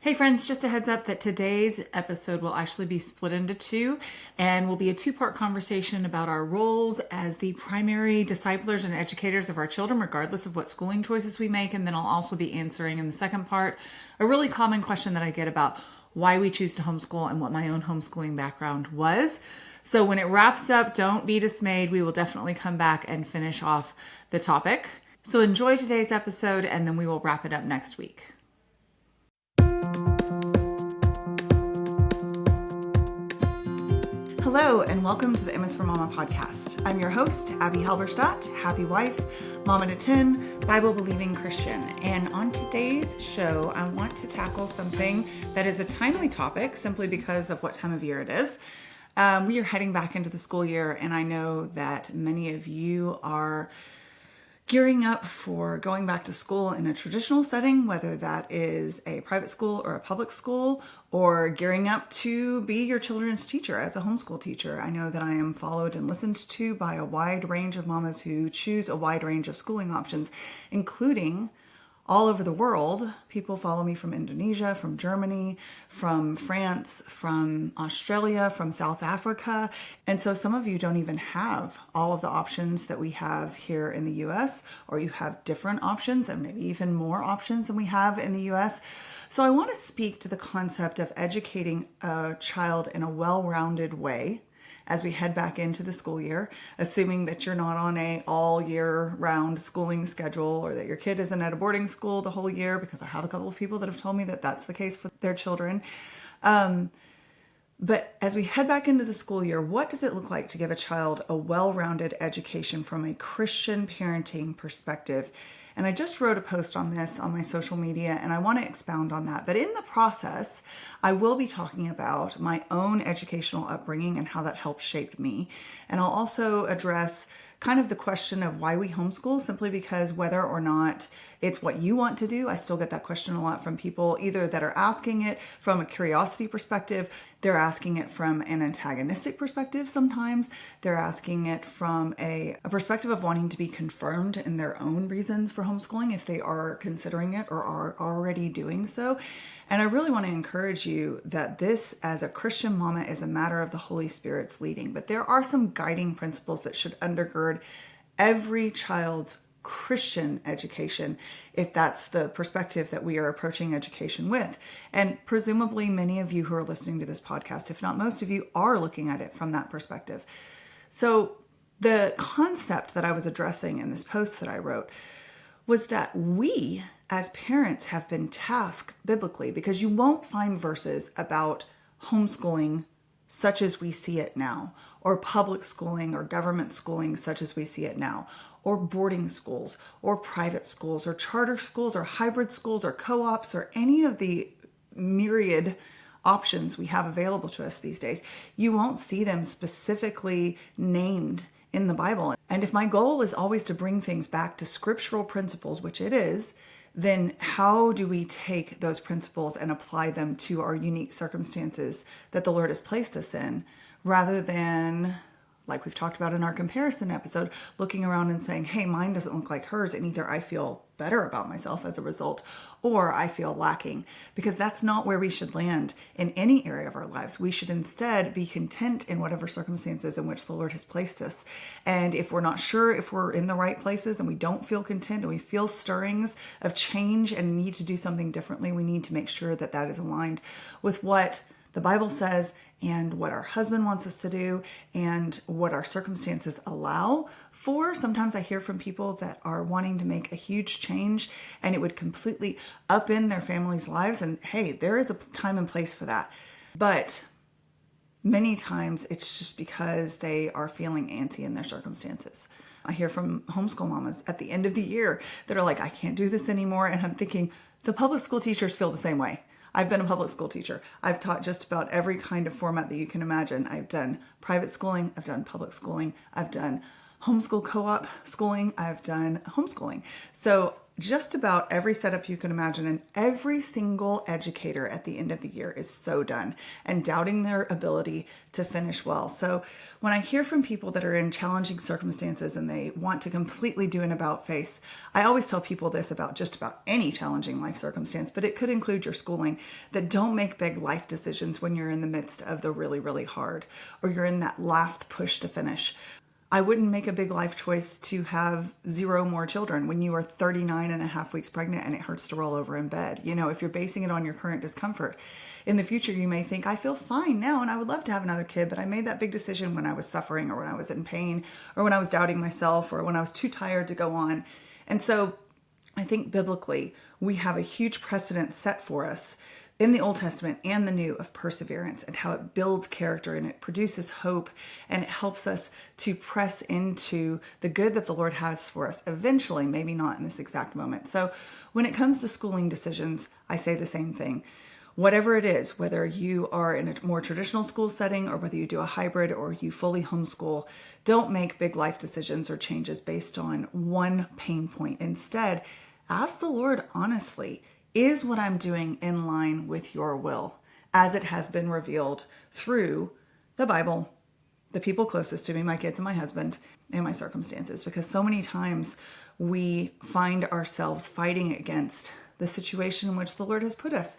Hey friends, just a heads up that today's episode will actually be split into two and will be a two-part conversation about our roles as the primary disciplers and educators of our children, regardless of what schooling choices we make. And then I'll also be answering in the second part a really common question that I get about why we choose to homeschool and what my own homeschooling background was. So when it wraps up, don't be dismayed. We will definitely come back and finish off the topic. So enjoy today's episode and then we will wrap it up next week. Hello, and welcome to the Emma's for Mama podcast. I'm your host, Abby Halberstadt, happy wife, mama to 10, Bible-believing Christian. And on today's show, I want to tackle something that is a timely topic simply because of what time of year it is. We are heading back into the school year, and I know that many of you are gearing up for going back to school in a traditional setting, whether that is a private school or a public school, or gearing up to be your children's teacher as a homeschool teacher. I know that I am followed and listened to by a wide range of mamas who choose a wide range of schooling options, including all over the world. People follow me from Indonesia, from Germany, from France, from Australia, from South Africa. And so some of you don't even have all of the options that we have here in the US, or you have different options and maybe even more options than we have in the US. So I want to speak to the concept of educating a child in a well-rounded way as we head back into the school year, assuming that you're not on a all year round schooling schedule or that your kid isn't at a boarding school the whole year, because I have a couple of people that have told me that that's the case for their children. But as we head back into the school year, what does it look like to give a child a well-rounded education from a Christian parenting perspective? And I just wrote a post on this on my social media, and I want to expound on that. But in the process, I will be talking about my own educational upbringing and how that helped shape me. And I'll also address kind of the question of why we homeschool, simply because whether or not it's what you want to do, I still get that question a lot from people, either that are asking it from a curiosity perspective, they're asking it from an antagonistic perspective sometimes, they're asking it from a perspective of wanting to be confirmed in their own reasons for homeschooling if they are considering it or are already doing so. And I really want to encourage you that this, as a Christian mama, is a matter of the Holy Spirit's leading. But there are some guiding principles that should undergird every child's Christian education, if that's the perspective that we are approaching education with. And presumably many of you who are listening to this podcast, if not most of you, are looking at it from that perspective. So the concept that I was addressing in this post that I wrote was that we as parents have been tasked biblically, because you won't find verses about homeschooling such as we see it now, or public schooling or government schooling such as we see it now, or boarding schools or private schools or charter schools or hybrid schools or co-ops or any of the myriad options we have available to us these days. You won't see them specifically named in the Bible. And if my goal is always to bring things back to scriptural principles, which it is, then how do we take those principles and apply them to our unique circumstances that the Lord has placed us in, rather than, like we've talked about in our comparison episode, looking around and saying, hey, mine doesn't look like hers, and either I feel better about myself as a result, or I feel lacking, because that's not where we should land in any area of our lives. We should instead be content in whatever circumstances in which the Lord has placed us. And if we're not sure if we're in the right places and we don't feel content and we feel stirrings of change and need to do something differently, we need to make sure that that is aligned with what the Bible says and what our husband wants us to do and what our circumstances allow for. Sometimes I hear from people that are wanting to make a huge change and it would completely upend their family's lives. And hey, there is a time and place for that. But many times it's just because they are feeling antsy in their circumstances. I hear from homeschool mamas at the end of the year that are like, I can't do this anymore. And I'm thinking, the public school teachers feel the same way. I've been a public school teacher. I've taught just about every kind of format that you can imagine. I've done private schooling. I've done public schooling. I've done homeschool co-op schooling. I've done homeschooling. So just about every setup you can imagine, and every single educator at the end of the year is so done and doubting their ability to finish well. So when I hear from people that are in challenging circumstances and they want to completely do an about face, I always tell people this about just about any challenging life circumstance, but it could include your schooling, that don't make big life decisions when you're in the midst of the really, really hard, or you're in that last push to finish. I wouldn't make a big life choice to have 0 more children when you are 39 and a half weeks pregnant and it hurts to roll over in bed. If you're basing it on your current discomfort, in the future, you may think, I feel fine now and I would love to have another kid, but I made that big decision when I was suffering, or when I was in pain, or when I was doubting myself, or when I was too tired to go on. And so I think biblically, we have a huge precedent set for us in the Old Testament and the New of perseverance, and how it builds character and it produces hope, and it helps us to press into the good that the Lord has for us eventually, maybe not in this exact moment. So when it comes to schooling decisions, I say the same thing. Whatever it is, whether you are in a more traditional school setting or whether you do a hybrid or you fully homeschool, don't make big life decisions or changes based on one pain point. Instead, ask the Lord honestly, is what I'm doing in line with your will, as it has been revealed through the Bible, the people closest to me, my kids and my husband, and my circumstances? Because so many times we find ourselves fighting against the situation in which the Lord has put us.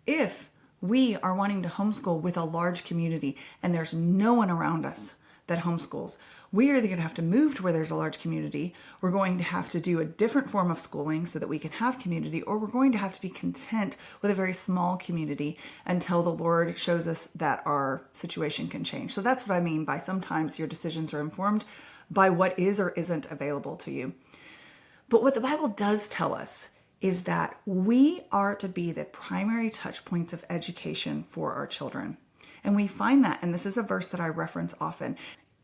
If we are wanting to homeschool with a large community and there's no one around us that homeschools, we are either going to have to move to where there's a large community, we're going to have to do a different form of schooling so that we can have community, or we're going to have to be content with a very small community until the Lord shows us that our situation can change. So that's what I mean by sometimes your decisions are informed by what is or isn't available to you. But what the Bible does tell us is that we are to be the primary touch points of education for our children. And we find that, and this is a verse that I reference often,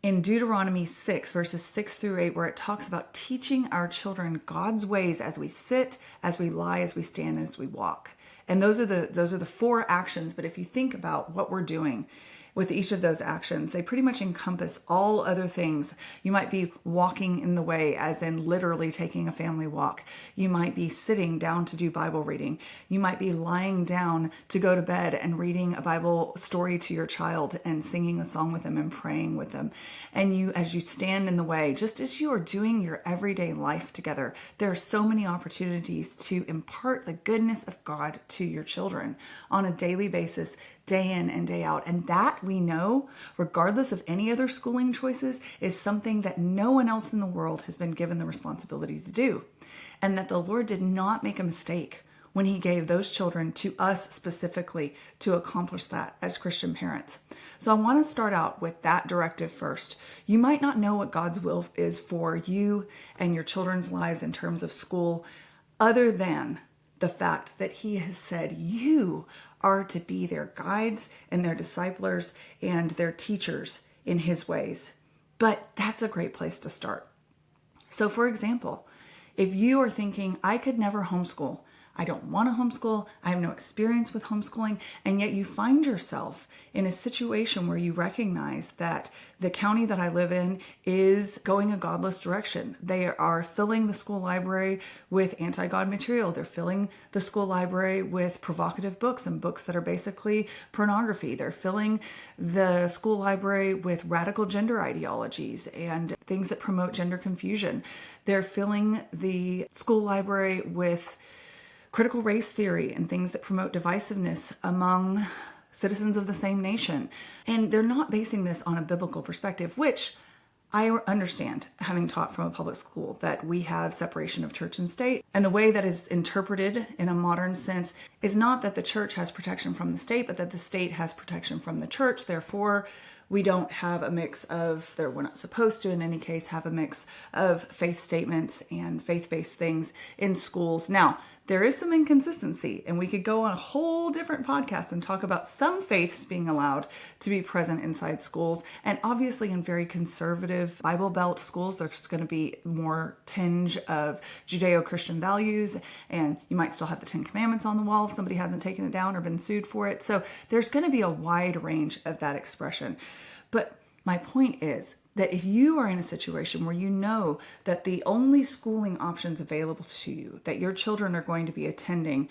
in Deuteronomy 6, verses 6 through 8, where it talks about teaching our children God's ways as we sit, as we lie, as we stand, and as we walk. And those are the 4 actions. But if you think about what we're doing with each of those actions, they pretty much encompass all other things. You might be walking in the way, as in literally taking a family walk. You might be sitting down to do Bible reading. You might be lying down to go to bed and reading a Bible story to your child and singing a song with them and praying with them. And you, as you stand in the way, just as you are doing your everyday life together, there are so many opportunities to impart the goodness of God to your children on a daily basis, day in and day out. And that, we know, regardless of any other schooling choices, is something that no one else in the world has been given the responsibility to do. And that the Lord did not make a mistake when he gave those children to us specifically to accomplish that as Christian parents. So I want to start out with that directive first. You might not know what God's will is for you and your children's lives in terms of school, other than the fact that he has said you are to be their guides and their disciplers and their teachers in his ways. But that's a great place to start. So for example, if you are thinking, I could never homeschool, I don't want to homeschool, I have no experience with homeschooling, and yet you find yourself in a situation where you recognize that the county that I live in is going a godless direction. They are filling the school library with anti-God material. They're filling the school library with provocative books and books that are basically pornography. They're filling the school library with radical gender ideologies and things that promote gender confusion. They're filling the school library with critical race theory and things that promote divisiveness among citizens of the same nation. And they're not basing this on a biblical perspective, which I understand, having taught from a public school, that we have separation of church and state. And the way that is interpreted in a modern sense is not that the church has protection from the state, but that the state has protection from the church. Therefore, we don't have a mix of, we're not supposed to in any case, have a mix of faith statements and faith-based things in schools. Now, there is some inconsistency, and we could go on a whole different podcast and talk about some faiths being allowed to be present inside schools. And obviously in very conservative Bible Belt schools, there's going to be more tinge of Judeo-Christian values, and you might still have the 10 Commandments on the wall if somebody hasn't taken it down or been sued for it. So there's going to be a wide range of that expression. But My point is that if you are in a situation where you know that the only schooling options available to you, that your children are going to be attending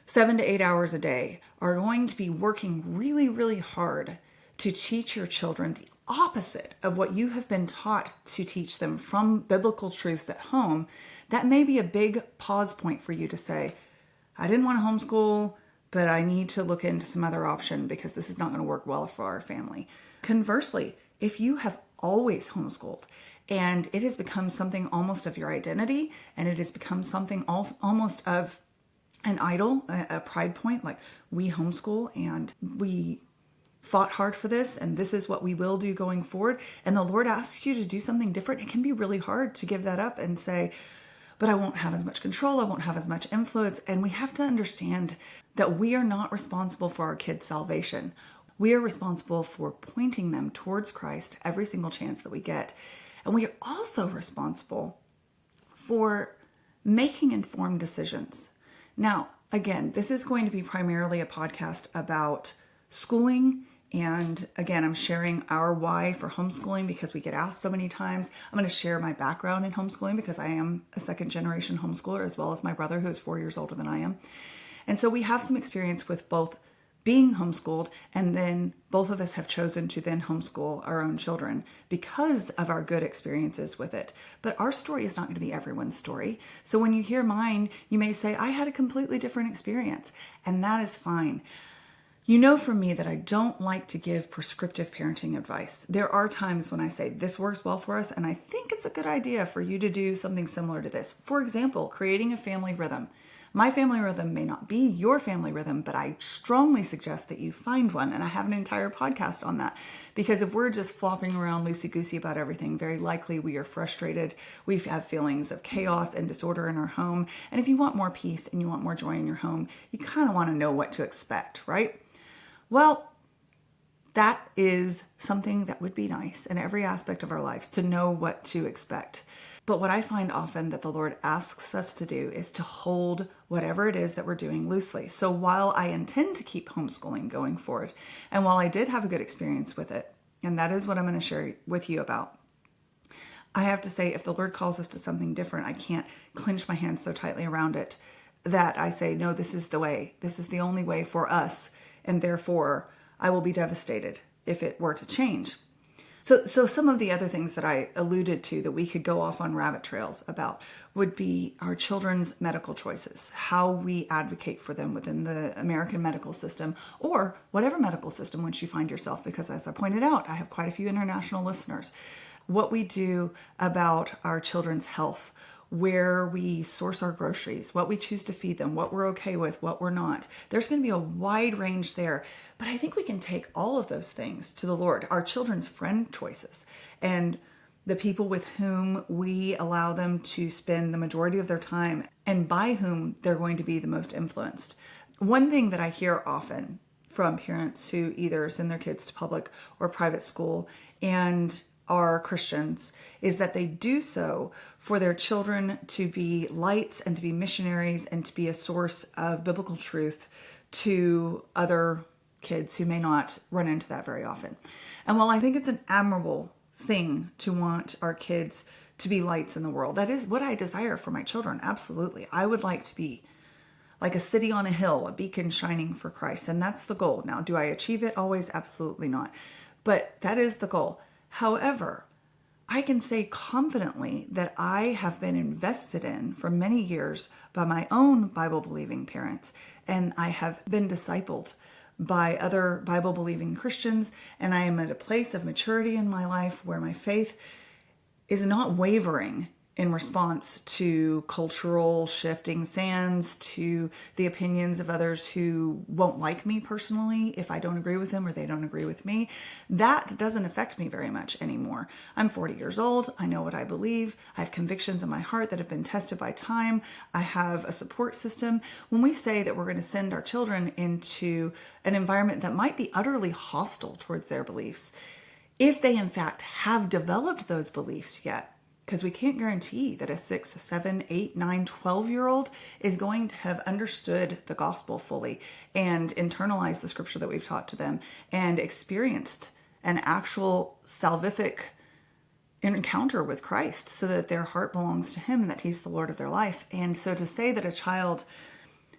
7 to 8 hours a day, are going to be working really, really hard to teach your children the opposite of what you have been taught to teach them from biblical truths at home, that may be a big pause point for you to say, I didn't want to homeschool, but I need to look into some other option because this is not going to work well for our family. Conversely, if you have always homeschooled and it has become something almost of your identity, and it has become something almost of an idol, a pride point, like we homeschool and we fought hard for this and this is what we will do going forward, and the Lord asks you to do something different, it can be really hard to give that up and say, but I won't have as much control, I won't have as much influence. And we have to understand that we are not responsible for our kids' salvation. We are responsible for pointing them towards Christ every single chance that we get. And we are also responsible for making informed decisions. Now, again, this is going to be primarily a podcast about schooling. And again, I'm sharing our why for homeschooling because we get asked so many times. I'm going to share my background in homeschooling because I am a second generation homeschooler, as well as my brother who is 4 years older than I am. And so we have some experience with both being homeschooled, and then both of us have chosen to then homeschool our own children because of our good experiences with it. But our story is not going to be everyone's story. So when you hear mine, you may say, I had a completely different experience, and that is fine. You know from me that I don't like to give prescriptive parenting advice. There are times when I say this works well for us, and I think it's a good idea for you to do something similar to this. For example, creating a family rhythm. My family rhythm may not be your family rhythm, but I strongly suggest that you find one. And I have an entire podcast on that, because if we're just flopping around loosey-goosey about everything, very likely we are frustrated. We have feelings of chaos and disorder in our home. And if you want more peace and you want more joy in your home, you kind of want to know what to expect, right? Well, that is something that would be nice in every aspect of our lives, to know what to expect. But what I find often that the Lord asks us to do is to hold whatever it is that we're doing loosely. So while I intend to keep homeschooling going forward, and while I did have a good experience with it, and that is what I'm going to share with you about, I have to say, if the Lord calls us to something different, I can't clench my hands so tightly around it that I say, no, this is the way. This is the only way for us. And therefore, I will be devastated if it were to change. So some of the other things that I alluded to that we could go off on rabbit trails about would be our children's medical choices, how we advocate for them within the American medical system, or whatever medical system once you find yourself, because as I pointed out, I have quite a few international listeners. What we do about our children's health, where we source our groceries, what we choose to feed them, what we're okay with, what we're not. There's going to be a wide range there, but I think we can take all of those things to the Lord. Our children's friend choices and the people with whom we allow them to spend the majority of their time and by whom they're going to be the most influenced. One thing that I hear often from parents who either send their kids to public or private school and are Christians is that they do so for their children to be lights and to be missionaries and to be a source of biblical truth to other kids who may not run into that very often. And while I think it's an admirable thing to want our kids to be lights in the world, that is what I desire for my children. Absolutely. I would like to be like a city on a hill, a beacon shining for Christ. And that's the goal. Now, do I achieve it always? Absolutely not. But that is the goal. However, I can say confidently that I have been invested in for many years by my own Bible-believing parents, and I have been discipled by other Bible-believing Christians, and I am at a place of maturity in my life where my faith is not wavering in response to cultural shifting sands, to the opinions of others who won't like me personally if I don't agree with them or they don't agree with me. That doesn't affect me very much anymore. I'm 40 years old. I know what I believe. I have convictions in my heart that have been tested by time. I have a support system. When we say that we're going to send our children into an environment that might be utterly hostile towards their beliefs, if they in fact have developed those beliefs yet, because we can't guarantee that a 6, 7, 8, 9, 12-year-old is going to have understood the gospel fully and internalized the scripture that we've taught to them and experienced an actual salvific encounter with Christ so that their heart belongs to him and that he's the Lord of their life. And so to say that a child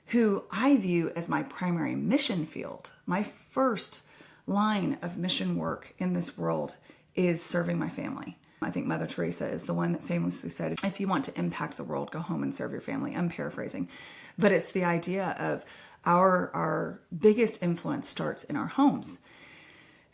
who I view as my primary mission field, my first line of mission work in this world is serving my family. I think Mother Teresa is the one that famously said, if you want to impact the world, go home and serve your family. I'm paraphrasing, but it's the idea of our biggest influence starts in our homes.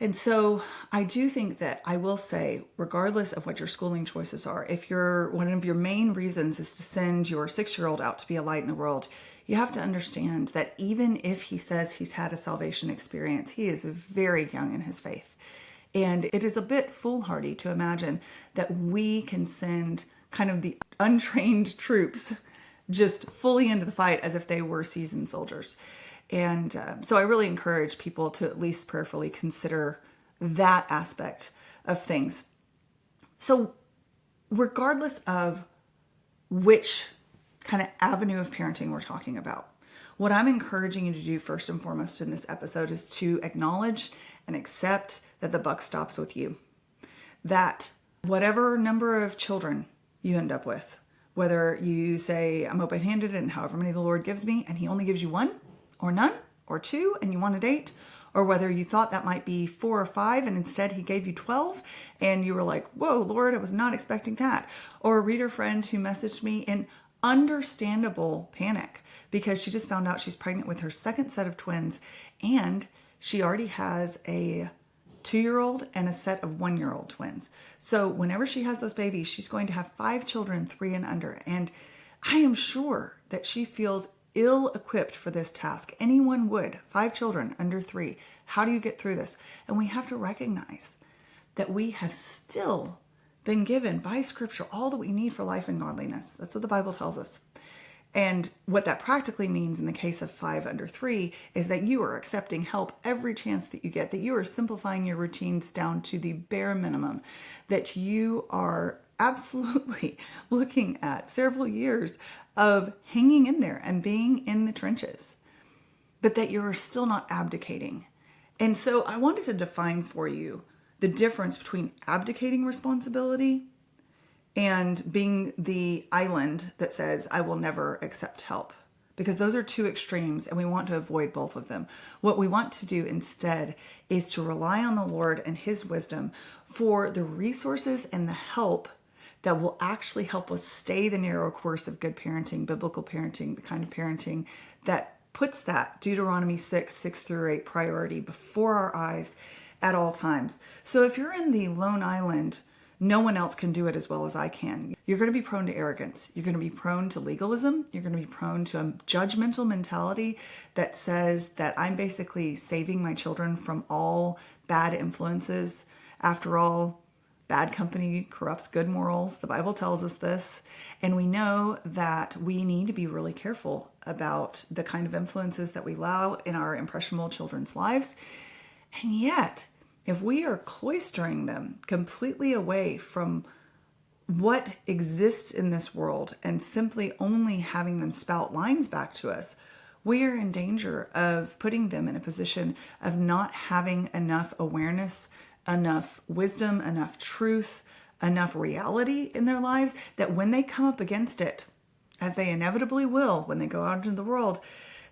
And so I do think that I will say, regardless of what your schooling choices are, if one of your main reasons is to send your 6-year-old out to be a light in the world, you have to understand that even if he says he's had a salvation experience, he is very young in his faith. And it is a bit foolhardy to imagine that we can send kind of the untrained troops just fully into the fight as if they were seasoned soldiers. And so I really encourage people to at least prayerfully consider that aspect of things. So regardless of which kind of avenue of parenting we're talking about, what I'm encouraging you to do first and foremost in this episode is to acknowledge and accept that the buck stops with you. That whatever number of children you end up with, whether you say, I'm open-handed and however many the Lord gives me, and he only gives you 1 or none or 2 and you want a date, or whether you thought that might be 4 or 5 and instead he gave you 12 and you were like, whoa, Lord, I was not expecting that. Or a reader friend who messaged me in understandable panic because she just found out she's pregnant with her second set of twins and she already has a 2-year-old and a set of 1-year-old twins. So whenever she has those babies, she's going to have 5 children, 3 and under. And I am sure that she feels ill-equipped for this task. Anyone would. 5 children under 3. How do you get through this? And we have to recognize that we have still been given by Scripture all that we need for life and godliness. That's what the Bible tells us. And what that practically means in the case of 5 under 3 is that you are accepting help every chance that you get, that you are simplifying your routines down to the bare minimum, that you are absolutely looking at several years of hanging in there and being in the trenches, but that you're still not abdicating. And so I wanted to define for you the difference between abdicating responsibility and being the island that says, I will never accept help. Because those are two extremes and we want to avoid both of them. What we want to do instead is to rely on the Lord and his wisdom for the resources and the help that will actually help us stay the narrow course of good parenting, biblical parenting, the kind of parenting that puts that Deuteronomy 6:6-8 priority before our eyes at all times. So if you're in the lone island, no one else can do it as well as I can. You're going to be prone to arrogance. You're going to be prone to legalism. You're going to be prone to a judgmental mentality that says that I'm basically saving my children from all bad influences. After all, bad company corrupts good morals. The Bible tells us this. And we know that we need to be really careful about the kind of influences that we allow in our impressionable children's lives. And yet, if we are cloistering them completely away from what exists in this world and simply only having them spout lines back to us, we are in danger of putting them in a position of not having enough awareness, enough wisdom, enough truth, enough reality in their lives that when they come up against it, as they inevitably will when they go out into the world,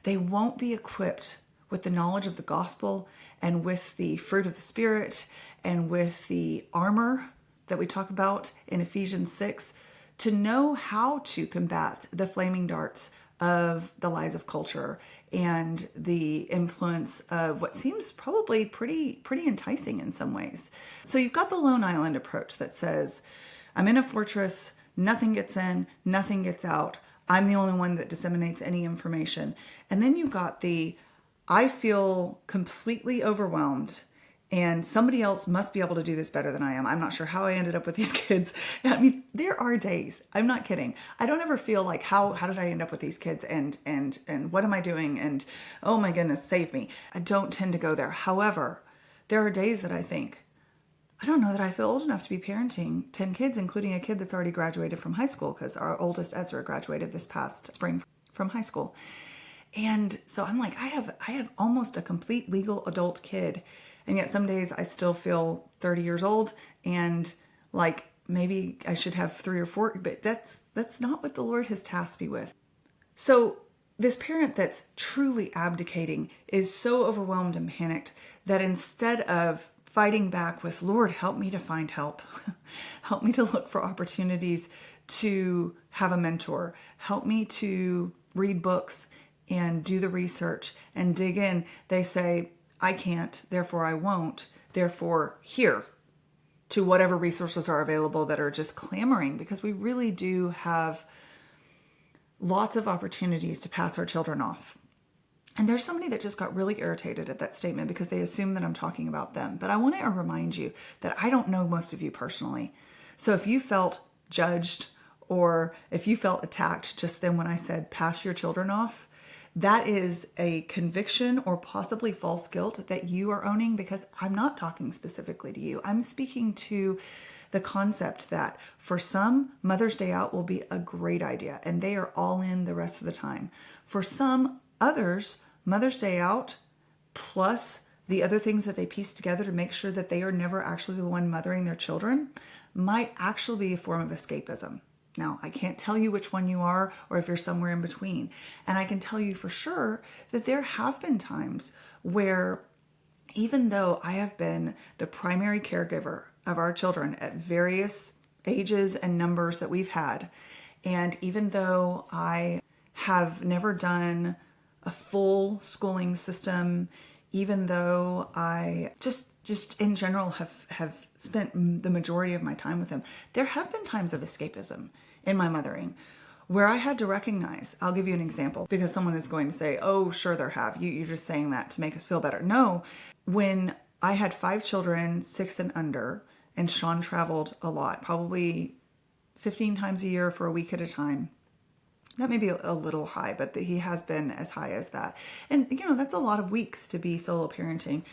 they won't be equipped with the knowledge of the gospel and with the fruit of the Spirit and with the armor that we talk about in Ephesians 6 to know how to combat the flaming darts of the lies of culture and the influence of what seems probably pretty enticing in some ways. So you've got the lone island approach that says, I'm in a fortress, nothing gets in, nothing gets out. I'm the only one that disseminates any information. And then you've got the I feel completely overwhelmed and somebody else must be able to do this better than I am. I'm not sure how I ended up with these kids. I mean, there are days, I'm not kidding. I don't ever feel like, how did I end up with these kids and what am I doing? And oh my goodness, save me. I don't tend to go there. However, there are days that I think, I don't know that I feel old enough to be parenting 10 kids, including a kid that's already graduated from high school because our oldest Ezra graduated this past spring from high school. And so I'm like, I have almost a complete legal adult kid. And yet some days I still feel 30 years old and like maybe I should have 3 or 4, but that's not what the Lord has tasked me with. So this parent that's truly abdicating is so overwhelmed and panicked that instead of fighting back with, Lord, help me to find help, help me to look for opportunities to have a mentor, help me to read books and do the research and dig in, they say, I can't, therefore I won't, therefore here, to whatever resources are available that are just clamoring, because we really do have lots of opportunities to pass our children off. And there's somebody that just got really irritated at that statement because they assume that I'm talking about them. But I want to remind you that I don't know most of you personally. So if you felt judged or if you felt attacked just then when I said pass your children off, that is a conviction or possibly false guilt that you are owning, because I'm not talking specifically to you. I'm speaking to the concept that for some, Mother's Day out will be a great idea and they are all in the rest of the time. For some others, Mother's Day out plus the other things that they piece together to make sure that they are never actually the one mothering their children might actually be a form of escapism. Now, I can't tell you which one you are or if you're somewhere in between. And I can tell you for sure that there have been times where even though I have been the primary caregiver of our children at various ages and numbers that we've had, and even though I have never done a full schooling system, even though I just in general have spent the majority of my time with them, there have been times of escapism in my mothering where I had to recognize, I'll give you an example because someone is going to say, oh, sure there have. You're just saying that to make us feel better. No, when I had 5 children, 6 and under, and Sean traveled a lot, probably 15 times a year for a week at a time. That may be a little high, but he has been as high as that. And, that's a lot of weeks to be solo parenting.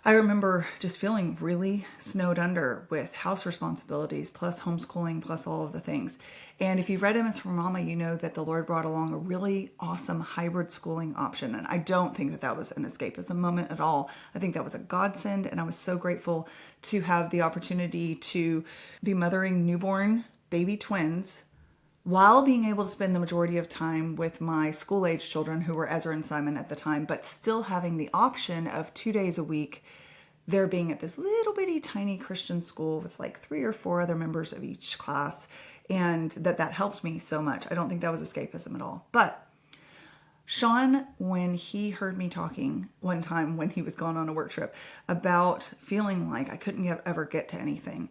I remember just feeling really snowed under with house responsibilities, plus homeschooling, plus all of the things. And if you've read MS for Mama, you know that the Lord brought along a really awesome hybrid schooling option. And I don't think that was an escapism moment at all. I think that was a godsend. And I was so grateful to have the opportunity to be mothering newborn baby twins while being able to spend the majority of time with my school-age children, who were Ezra and Simon at the time, but still having the option of 2 days a week, there being at this little bitty tiny Christian school with like 3 or 4 other members of each class, and that helped me so much. I don't think that was escapism at all. But Sean, when he heard me talking one time when he was gone on a work trip about feeling like I couldn't ever get to anything,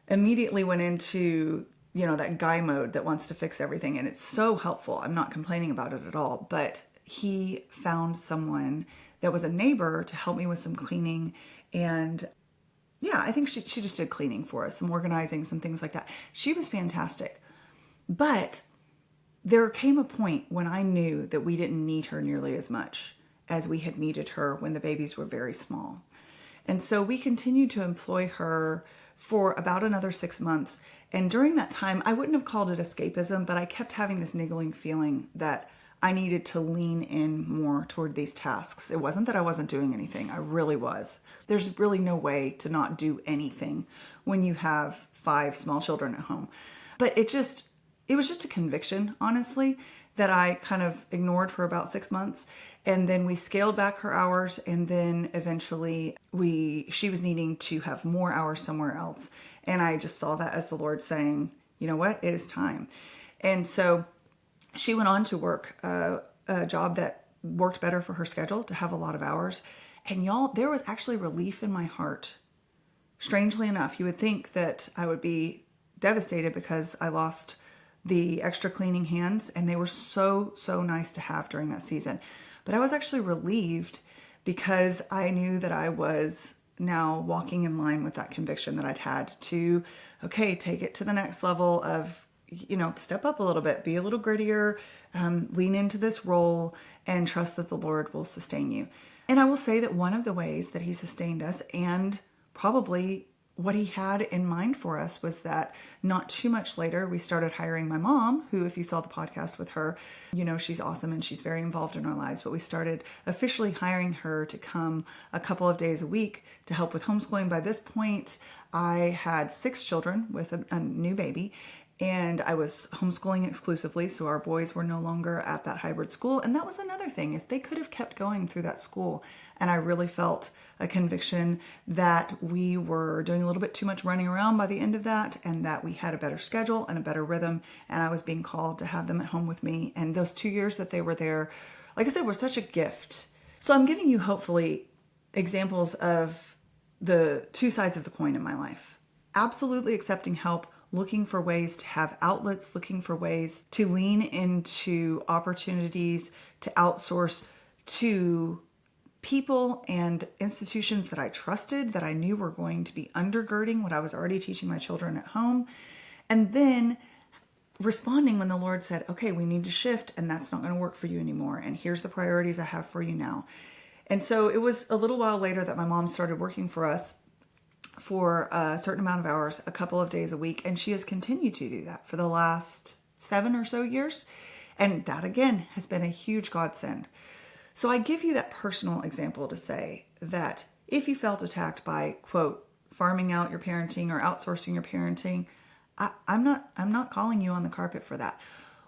immediately went into that guy mode that wants to fix everything. And it's so helpful. I'm not complaining about it at all. But he found someone that was a neighbor to help me with some cleaning. And yeah, I think she just did cleaning for us, some organizing, some things like that. She was fantastic. But there came a point when I knew that we didn't need her nearly as much as we had needed her when the babies were very small. And so we continued to employ her for about another 6 months. And during that time, I wouldn't have called it escapism, but I kept having this niggling feeling that I needed to lean in more toward these tasks. It wasn't that I wasn't doing anything. I really was. There's really no way to not do anything when you have 5 small children at home. But it was just a conviction, honestly, that I kind of ignored for about 6 months. And then we scaled back her hours. And then eventually she was needing to have more hours somewhere else. And I just saw that as the Lord saying, you know what, it is time. And so she went on to work a job that worked better for her schedule, to have a lot of hours. And y'all, there was actually relief in my heart. Strangely enough, you would think that I would be devastated because I lost the extra cleaning hands, and they were so nice to have during that season. But I was actually relieved because I knew that I was now walking in line with that conviction that I'd had to, take it to the next level of, step up a little bit, be a little grittier, lean into this role and trust that the Lord will sustain you. And I will say that one of the ways that he sustained us, and probably what he had in mind for us was that not too much later, we started hiring my mom, who, if you saw the podcast with her, you know, she's awesome and she's very involved in our lives. But we started officially hiring her to come a couple of days a week to help with homeschooling. By this point, I had 6 children with a new baby, and I was homeschooling exclusively. So our boys were no longer at that hybrid school. And that was another thing, is they could have kept going through that school. And I really felt a conviction that we were doing a little bit too much running around by the end of that, and that we had a better schedule and a better rhythm. And I was being called to have them at home with me. And those 2 years that they were there, like I said, were such a gift. So I'm giving you hopefully examples of the 2 sides of the coin in my life. Absolutely accepting help, looking for ways to have outlets, looking for ways to lean into opportunities to outsource to people and institutions that I trusted, that I knew were going to be undergirding what I was already teaching my children at home. And then responding when the Lord said, okay, we need to shift, and that's not going to work for you anymore. And here's the priorities I have for you now. And so it was a little while later that my mom started working for us for a certain amount of hours, a couple of days a week. And she has continued to do that for the last 7 or so years. And that, again, has been a huge godsend. So I give you that personal example to say that if you felt attacked by, quote, farming out your parenting or outsourcing your parenting, I'm not calling you on the carpet for that.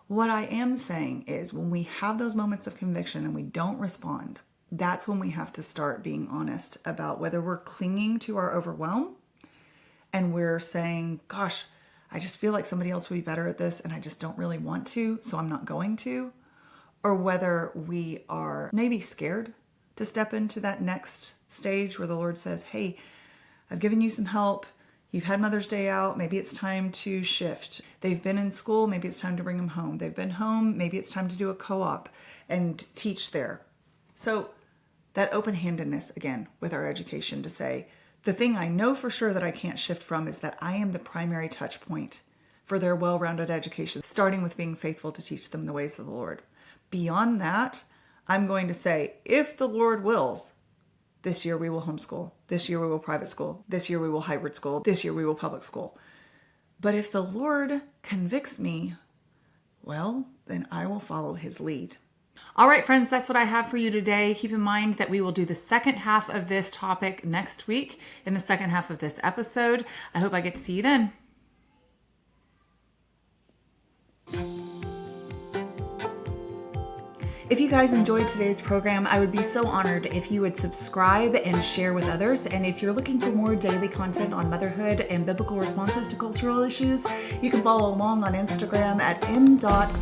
What I am saying is, when we have those moments of conviction and we don't respond, that's when we have to start being honest about whether we're clinging to our overwhelm and we're saying, gosh, I just feel like somebody else would be better at this and I just don't really want to, so I'm not going to. Or whether we are maybe scared to step into that next stage where the Lord says, hey, I've given you some help. You've had Mother's Day out. Maybe it's time to shift. They've been in school. Maybe it's time to bring them home. They've been home. Maybe it's time to do a co-op and teach there. So that open-handedness, again, with our education, to say, the thing I know for sure that I can't shift from is that I am the primary touch point for their well-rounded education, starting with being faithful to teach them the ways of the Lord. Beyond that, I'm going to say, if the Lord wills, this year we will homeschool. This year we will private school. This year we will hybrid school. This year we will public school. But if the Lord convicts me, well, then I will follow his lead. All right, friends, that's what I have for you today. Keep in mind that we will do the second half of this topic next week in the second half of this episode. I hope I get to see you then. If you guys enjoyed today's program, I would be so honored if you would subscribe and share with others. And if you're looking for more daily content on motherhood and biblical responses to cultural issues, you can follow along on Instagram at m.is.for.mama.